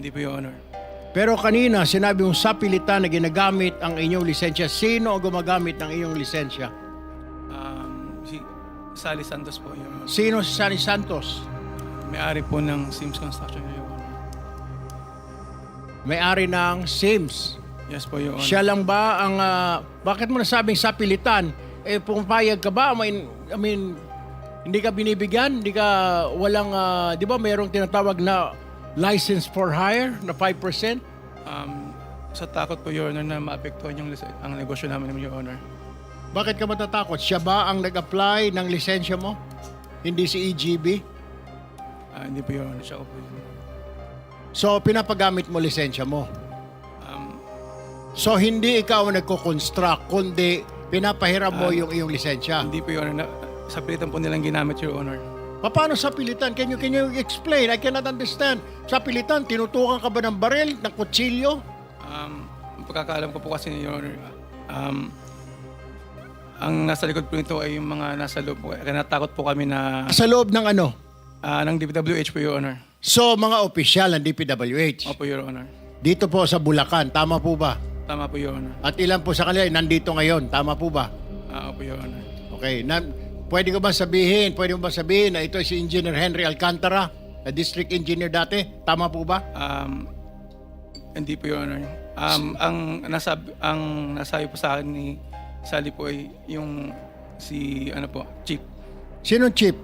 Hindi po, Your Honor. Pero kanina, sinabi mong sa pilitan na ginagamit ang inyong lisensya. Sino ang gumagamit ng inyong lisensya? Si Sally Santos po, Your Honor. Sino si Sunny Santos? May-ari po ng Sims Construction, Your Honor. May-ari ng Sims. Yes po, Your Honor. Siya lang ba ang... bakit mo nasabing sa pilitan? Pumapayag ka ba? I mean, hindi ka binibigyan? Hindi ka walang... di ba mayroong tinatawag na license for hire na 5%? Sa takot po, Your Honor, na maapektuhan ang negosyo namin, Your Honor. Bakit ka matatakot? Siya ba ang nag-apply ng lisensya mo? Hindi si EGB? Hindi po, Your Honor. Siya po yun. So, pinapagamit mo lisensya mo? So, hindi ikaw ang nagko-construct, kundi pinapahiram mo yung iyong lisensya? Hindi po, Your Honor. Sa pilitan po nilang ginamit, Your Honor. Paano sa pilitan? Can you explain? I cannot understand. Sa pilitan, tinutukan ka ba ng baril, ng kutsilyo? Ang pagkakaalam ko po kasi, Your Honor, ang nasa likod po nito ay yung mga nasa loob po. Kaya natakot po kami na Sa loob ng ano? ng DPWH po, Your Honor. So, mga opisyal ng DPWH. Opo, Your Honor. Dito po sa Bulacan, tama po ba? Tama po, Your Honor. At ilan po sa kanila ay nandito ngayon, tama po ba? Opo, Your Honor. Okay, pwede mo ba sabihin na ito si Engineer Henry Alcantara, na District Engineer dati? Tama po ba? Hindi po, Your Honor. Ang nasabi po sa akin ni Sally po ay yung Chief. Sino Chief?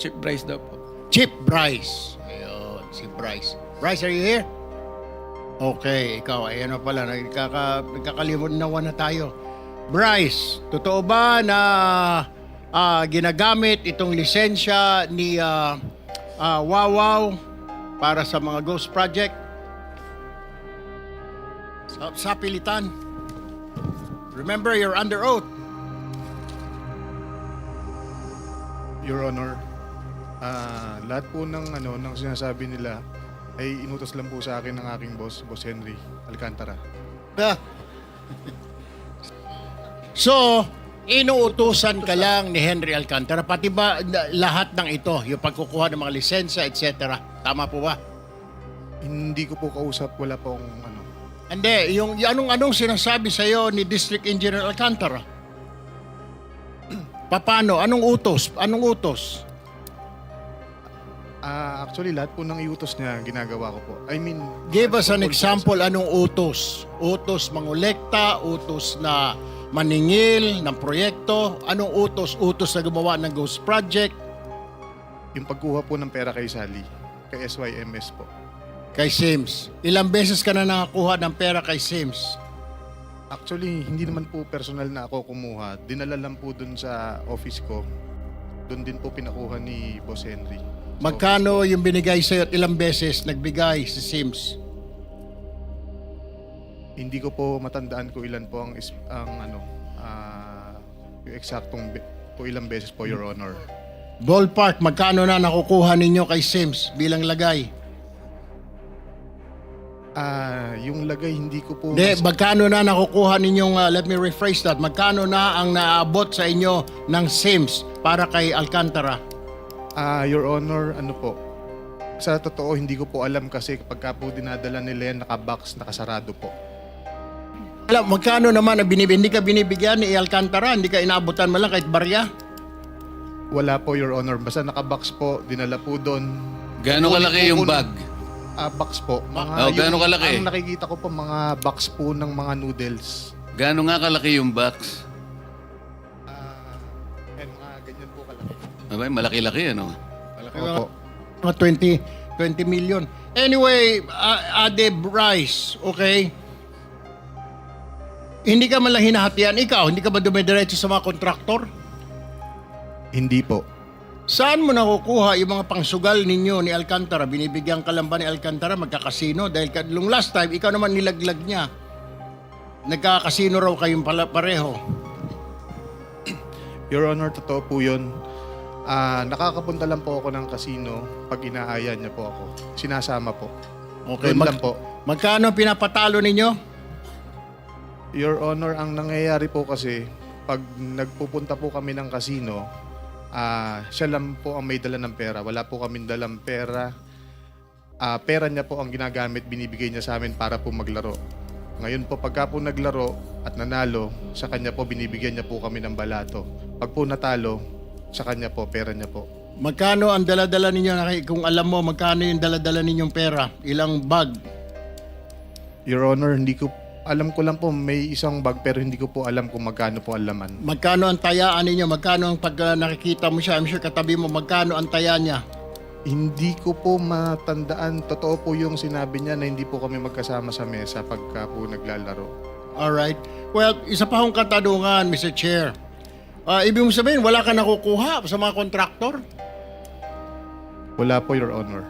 Chief Bryce daw po. Chief Bryce. Ayun, si Bryce. Bryce, are you here? Okay, ikaw, ayan na pala, nagkakalimunawan na tayo. Bryce, totoo ba na ginagamit itong lisensya ni Wawaw para sa mga ghost project? Sa pilitan. Remember, you're under oath. Your Honor, lahat po ng sinasabi nila ay inutos lang po sa akin ng aking boss Henry Alcantara. So, inuutusan ka lang ni Henry Alcantara, pati ba lahat ng ito, yung pagkukuha ng mga lisensya, etc. Tama po ba? Hindi ko po kausap, wala po akong Hindi, yung anong sinasabi sa iyo ni District Engineer Alcantara? Paano? Anong utos? Anong utos? Actually, lahat po ng iutos niya ginagawa ko po. I mean, Give us an example, anong utos? Utos mangolekta, utos na maningil ng proyekto, anong utos? Utos na gumawa ng ghost project? Yung pagkuha po ng pera kay Sally, kay SYMS po. Kay Sims. Ilang beses ka na nakakuha ng pera kay Sims? Actually, hindi naman po personal na ako kumuha. Dinala lang po dun sa office ko. Dun din po pinakuha ni Boss Henry. Magkano yung binigay sa'yo at ilang beses nagbigay si Sims? Hindi ko po matandaan ko ilan po yung eksaktong po ilang beses po, Your Honor. Ballpark, magkano na nakukuha ninyo kay Sims bilang lagay? Yung lagay hindi ko po... Hindi, magkano na nakukuha ninyong, let me rephrase that, magkano na ang naaabot sa inyo ng Sims para kay Alcantara? Your Honor, sa totoo, hindi ko po alam kasi kapag po dinadala nila yan, nakabox, nakasarado po. Alam, magkano naman ang hindi ka binibigyan ni Alcantara? Hindi ka inaabutan mo lang kahit barya? Wala po, Your Honor. Basta nakabox po, dinala po doon. Gaano kalaki yung bag? Box po. gaano kalaki? Ang nakikita ko po, mga box po ng mga noodles. Gaano nga kalaki yung box? Mga ganyan po kalaki. Abay, malaki-laki ano? Opo. Mga 20 million. Anyway, Ade Bryce, okay? Hindi ka man lang hinahatian. Ikaw, hindi ka ba dumidiretso sa mga kontraktor? Hindi po. Saan mo nakukuha yung mga pangsugal ninyo ni Alcantara? Binibigyan ka lang ba ni Alcantara magkakasino? Dahil nung last time, ikaw naman nilaglag niya. Nagkakasino raw kayong pareho. Your Honor, totoo po yun. Nakakapunta lang po ako ng casino pag inaaya niya po ako. Sinasama po. Okay, Doon lang po. Magkano pinapatalo ninyo? Your Honor, ang nangyayari po kasi, pag nagpupunta po kami ng casino, siya lang po ang may dala ng pera. Wala po kaming dalang pera. pera niya po ang ginagamit, binibigay niya sa amin para po maglaro. Ngayon po, pagka po naglaro at nanalo, sa kanya po binibigyan niya po kami ng balato. Pag po natalo, sa kanya po, pera niya po. Magkano ang dala-dala ninyo? Kung alam mo, magkano yung dala-dala ninyong pera? Ilang bag? Your Honor, alam ko lang po may isang bag pero hindi ko po alam kung magkano po ang laman. Magkano ang tayaan ninyo? Magkano ang pag nakikita mo siya, I'm sure katabi mo, magkano ang taya niya? Hindi ko po matandaan. Totoo po yung sinabi niya na hindi po kami magkasama sa mesa pagka po naglalaro. Alright. Well, isa pa akong katanungan, Mr. Chair. Ibig mo sabihin, wala ka nakukuha sa mga kontraktor? Wala po, Your Honor.